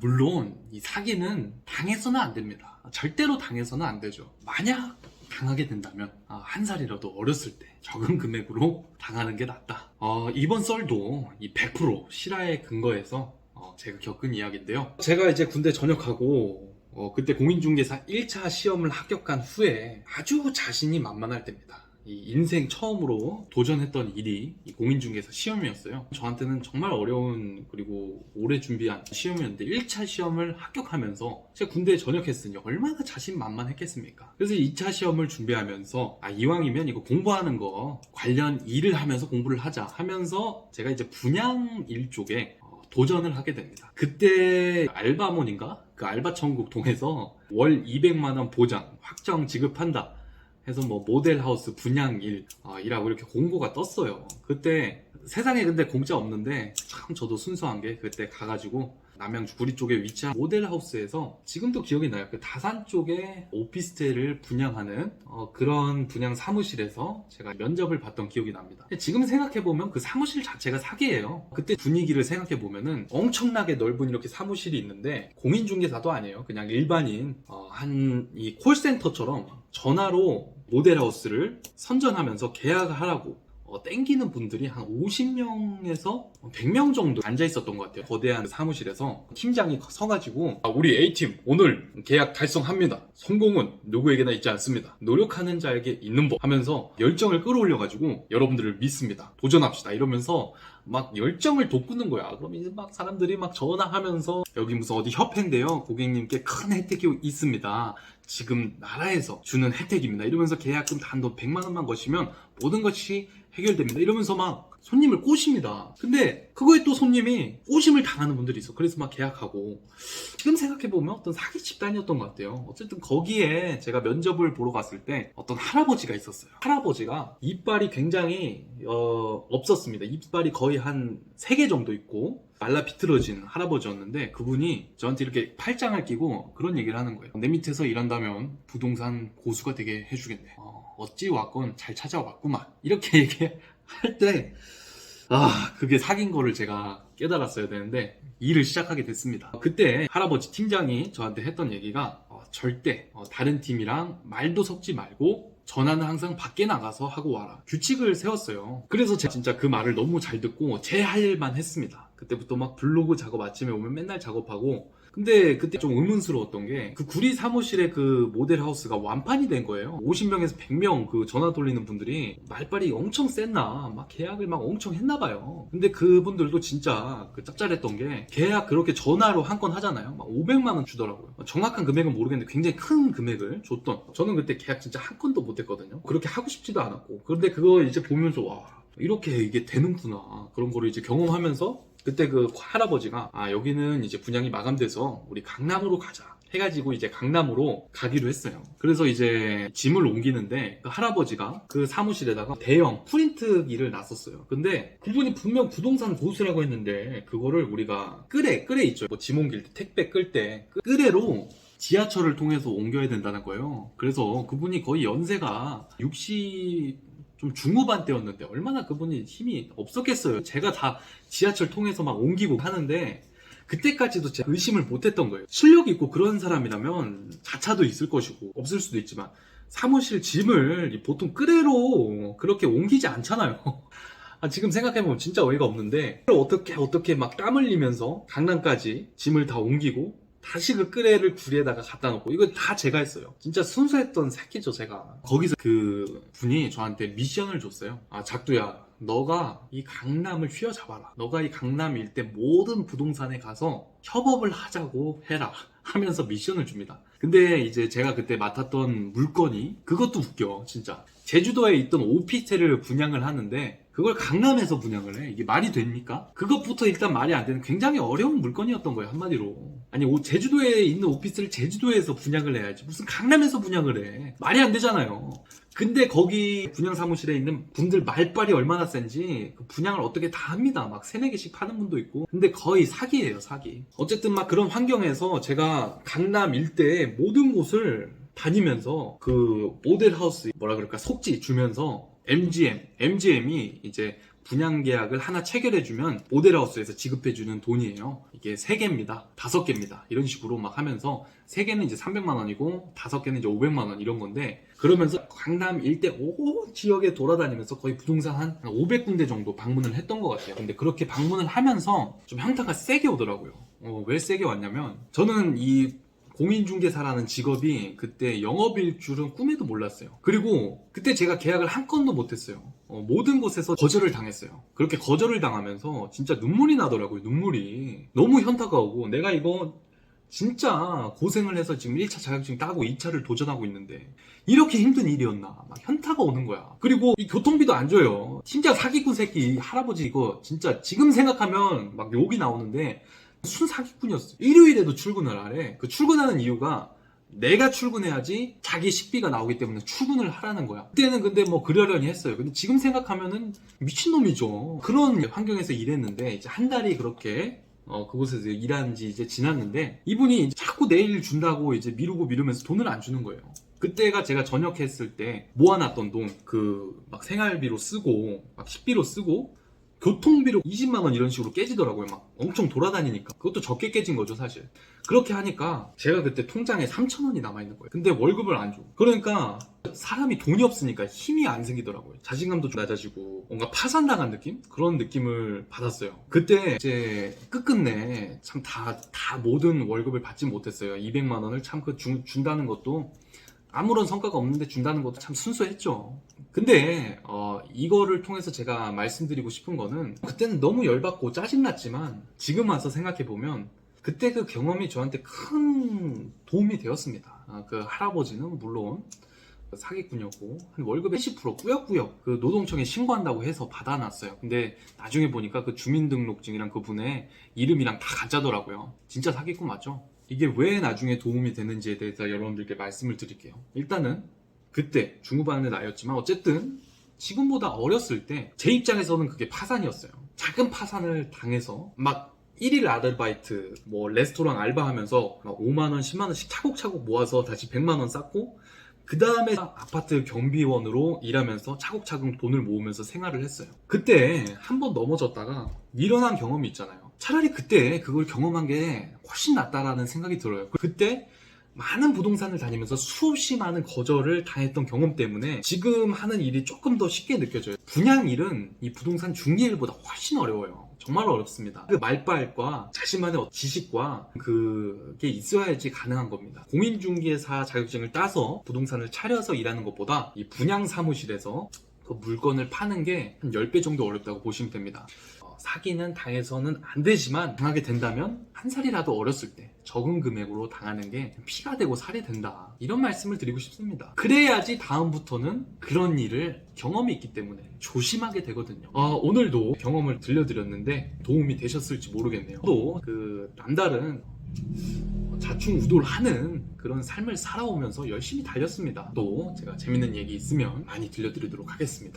물론 이 사기는 당해서는 안 됩니다. 절대로 당해서는 안 되죠. 만약 당하게 된다면 한 살이라도 어렸을 때 적은 금액으로 당하는 게 낫다. 이번 썰도 이 100% 실화에 근거해서 제가 겪은 이야기인데요. 제가 이제 군대 전역하고 그때 공인중개사 1차 시험을 합격한 후에 아주 자신이 만만할 때입니다. 이 인생 처음으로 도전했던 일이 이 공인중개사 시험이었어요. 저한테는 정말 어려운 그리고 오래 준비한 시험이었는데 1차 시험을 합격하면서 제가 군대에 전역했으니 얼마나 자신만만했겠습니까? 그래서 2차 시험을 준비하면서 이왕이면 이거 공부하는 거 관련 일을 하면서 공부를 하자 하면서 제가 이제 분양 일 쪽에 도전을 하게 됩니다. 그때 알바몬인가? 그 알바천국 통해서 월 200만원 보장 확정 지급한다 해서 뭐 모델하우스 분양일 이라고 이렇게 공고가 떴어요. 그때 세상에 근데 공짜 없는데 참 저도 순수한 게 그때 가가지고 남양주 구리 쪽에 위치한 모델하우스에서 지금도 기억이 나요. 그 다산 쪽에 오피스텔을 분양하는 그런 분양 사무실에서 제가 면접을 봤던 기억이 납니다. 지금 생각해보면 그 사무실 자체가 사기예요. 그때 분위기를 생각해보면은 엄청나게 넓은 이렇게 사무실이 있는데 공인중개사도 아니에요. 그냥 일반인 한 이 콜센터처럼 전화로 모델하우스를 선전하면서 계약을 하라고 땡기는 분들이 한 50명에서 100명 정도 앉아 있었던 것 같아요. 거대한 사무실에서 팀장이 서가지고 우리 A팀 오늘 계약 달성합니다. 성공은 누구에게나 있지 않습니다. 노력하는 자에게 있는 법 하면서 열정을 끌어올려가지고 여러분들을 믿습니다. 도전합시다 이러면서 막 열정을 돋구는 거야. 그럼 이제 막 사람들이 막 전화하면서 여기 무슨 어디 협회인데요. 고객님께 큰 혜택이 있습니다. 지금 나라에서 주는 혜택입니다. 이러면서 계약금 단돈 100만 원만 거시면 모든 것이 해결됩니다. 이러면서 막 손님을 꼬십니다. 근데 그거에 또 손님이 꼬심을 당하는 분들이 있어. 그래서 막 계약하고 지금 생각해보면 어떤 사기 집단이었던 것 같아요. 어쨌든 거기에 제가 면접을 보러 갔을 때 어떤 할아버지가 있었어요. 할아버지가 이빨이 굉장히 없었습니다. 이빨이 거의 한 3개 정도 있고 말라 비틀어진 할아버지였는데 그분이 저한테 이렇게 팔짱을 끼고 그런 얘기를 하는 거예요. 내 밑에서 일한다면 부동산 고수가 되게 해주겠네. 어찌 왔건 잘 찾아왔구만. 이렇게 얘기할 때 그게 사기인 거를 제가 깨달았어야 되는데 일을 시작하게 됐습니다. 그때 할아버지 팀장이 저한테 했던 얘기가 절대 다른 팀이랑 말도 섞지 말고 전화는 항상 밖에 나가서 하고 와라. 규칙을 세웠어요. 그래서 제가 진짜 그 말을 너무 잘 듣고 제 할 일만 했습니다. 그때부터 막 블로그 작업 아침에 오면 맨날 작업하고 근데 그때 좀 의문스러웠던 게 그 구리 사무실의 그 모델하우스가 완판이 된 거예요. 50명에서 100명 그 전화 돌리는 분들이 말빨이 엄청 셌나 막 계약을 막 엄청 했나 봐요. 근데 그분들도 진짜 그 짭짤했던 게 계약 그렇게 전화로 한 건 하잖아요. 막 500만 원 주더라고요. 정확한 금액은 모르겠는데 굉장히 큰 금액을 줬던. 저는 그때 계약 진짜 한 건도 못 했거든요. 그렇게 하고 싶지도 않았고. 그런데 그거 이제 보면서 와 이렇게 이게 되는구나 그런 거를 이제 경험하면서 그때 그 할아버지가 여기는 이제 분양이 마감돼서 우리 강남으로 가자 해가지고 이제 강남으로 가기로 했어요. 그래서 이제 짐을 옮기는데 그 할아버지가 그 사무실에다가 대형 프린트기를 놨었어요. 근데 그분이 분명 부동산 고수라고 했는데 그거를 우리가 끌에 있죠. 뭐 짐 옮길 때 택배 끌 때 끌에로 지하철을 통해서 옮겨야 된다는 거예요. 그래서 그분이 거의 연세가 60 좀 중후반 때였는데 얼마나 그분이 힘이 없었겠어요. 제가 다 지하철 통해서 막 옮기고 하는데 그때까지도 제가 의심을 못했던 거예요. 실력 있고 그런 사람이라면 자차도 있을 것이고 없을 수도 있지만 사무실 짐을 보통 끌레로 그렇게 옮기지 않잖아요. 지금 생각해보면 진짜 어이가 없는데 어떻게 막 땀 흘리면서 강남까지 짐을 다 옮기고 다시 그 끌레를 구리에다가 갖다 놓고 이거 다 제가 했어요. 진짜 순수했던 새끼죠 제가. 거기서 그 분이 저한테 미션을 줬어요. 작두야 너가 이 강남을 휘어잡아라. 너가 이 강남 일대 모든 부동산에 가서 협업을 하자고 해라 하면서 미션을 줍니다. 근데 이제 제가 그때 맡았던 물건이 그것도 웃겨 진짜. 제주도에 있던 오피스텔을 분양을 하는데 그걸 강남에서 분양을 해. 이게 말이 됩니까? 그것부터 일단 말이 안 되는 굉장히 어려운 물건이었던 거예요 한마디로. 아니 제주도에 있는 오피스를 제주도에서 분양을 해야지 무슨 강남에서 분양을 해. 말이 안 되잖아요. 근데 거기 분양 사무실에 있는 분들 말빨이 얼마나 센지 그 분양을 어떻게 다 합니다. 막 3-4개씩 파는 분도 있고. 근데 거의 사기예요 사기. 어쨌든 막 그런 환경에서 제가 강남 일대의 모든 곳을 다니면서 그 모델하우스 뭐라 그럴까 속지 주면서 MGM이 이제 분양 계약을 하나 체결해주면 모델하우스에서 지급해주는 돈이에요. 이게 3개입니다. 5개입니다. 이런 식으로 막 하면서 3개는 이제 300만 원이고 5개는 이제 500만 원 이런 건데, 그러면서 강남 일대 온 지역에 돌아다니면서 거의 부동산 한 500군데 정도 방문을 했던 것 같아요. 근데 그렇게 방문을 하면서 좀 현타가 세게 오더라고요. 왜 세게 왔냐면, 저는 이 공인중개사라는 직업이 그때 영업일 줄은 꿈에도 몰랐어요. 그리고 그때 제가 계약을 한 건도 못했어요. 모든 곳에서 거절을 당했어요. 그렇게 거절을 당하면서 진짜 눈물이 나더라고요. 눈물이 너무 현타가 오고, 내가 이거 진짜 고생을 해서 지금 1차 자격증 따고 2차를 도전하고 있는데 이렇게 힘든 일이었나, 막 현타가 오는 거야. 그리고 이 교통비도 안 줘요. 진짜 사기꾼 새끼 이 할아버지, 이거 진짜 지금 생각하면 막 욕이 나오는데 순 사기꾼이었어. 일요일에도 출근을 하래. 그 출근하는 이유가 내가 출근해야지 자기 식비가 나오기 때문에 출근을 하라는 거야. 그때는 근데 뭐 그러려니 했어요. 근데 지금 생각하면은 미친놈이죠. 그런 환경에서 일했는데 이제 한 달이 그렇게 그곳에서 일한 지 이제 지났는데, 이분이 이제 자꾸 내일 준다고 이제 미루면서 돈을 안 주는 거예요. 그때가 제가 전역했을 때 모아놨던 돈, 막 생활비로 쓰고 막 식비로 쓰고 교통비로 20만 원 이런 식으로 깨지더라고요. 막 엄청 돌아다니니까. 그것도 적게 깨진 거죠, 사실. 그렇게 하니까 제가 그때 통장에 3천 원이 남아있는 거예요. 근데 월급을 안 줘. 그러니까 사람이 돈이 없으니까 힘이 안 생기더라고요. 자신감도 좀 낮아지고 뭔가 파산당한 느낌? 그런 느낌을 받았어요. 그때 이제 끝끝내 참 다 모든 월급을 받지 못했어요. 200만 원을 참 준다는 것도, 아무런 성과가 없는데 준다는 것도 참 순수했죠. 근데 이거를 통해서 제가 말씀드리고 싶은 거는, 그때는 너무 열받고 짜증났지만 지금 와서 생각해보면 그때 그 경험이 저한테 큰 도움이 되었습니다. 그 할아버지는 물론 사기꾼이었고 한 월급의 80% 꾸역꾸역 그 노동청에 신고한다고 해서 받아놨어요. 근데 나중에 보니까 그 주민등록증이랑 그분의 이름이랑 다 가짜더라고요. 진짜 사기꾼 맞죠? 이게 왜 나중에 도움이 되는지에 대해서 여러분들께 말씀을 드릴게요. 일단은 그때 중후반의 나이였지만 어쨌든 지금보다 어렸을 때 제 입장에서는 그게 파산이었어요. 작은 파산을 당해서 막 1일 아르바이트, 뭐 레스토랑 알바하면서 5만원, 10만원씩 차곡차곡 모아서 다시 100만원 쌓고, 그 다음에 아파트 경비원으로 일하면서 차곡차곡 돈을 모으면서 생활을 했어요. 그때 한번 넘어졌다가 일어난 경험이 있잖아요. 차라리 그때 그걸 경험한 게 훨씬 낫다라는 생각이 들어요. 그때 많은 부동산을 다니면서 수없이 많은 거절을 당했던 경험 때문에 지금 하는 일이 조금 더 쉽게 느껴져요. 분양 일은 이 부동산 중개일보다 훨씬 어려워요. 정말 어렵습니다. 그 말빨과 자신만의 지식과 그게 있어야지 가능한 겁니다. 공인중개사 자격증을 따서 부동산을 차려서 일하는 것보다 이 분양 사무실에서 그 물건을 파는 게 한 10배 정도 어렵다고 보시면 됩니다. 사기는 당해서는 안 되지만, 당하게 된다면 한 살이라도 어렸을 때 적은 금액으로 당하는 게 피가 되고 살이 된다, 이런 말씀을 드리고 싶습니다. 그래야지 다음부터는 그런 일을 경험이 있기 때문에 조심하게 되거든요. 오늘도 경험을 들려드렸는데 도움이 되셨을지 모르겠네요. 또 남다른 자충우돌 하는 그런 삶을 살아오면서 열심히 달렸습니다. 또 제가 재밌는 얘기 있으면 많이 들려드리도록 하겠습니다.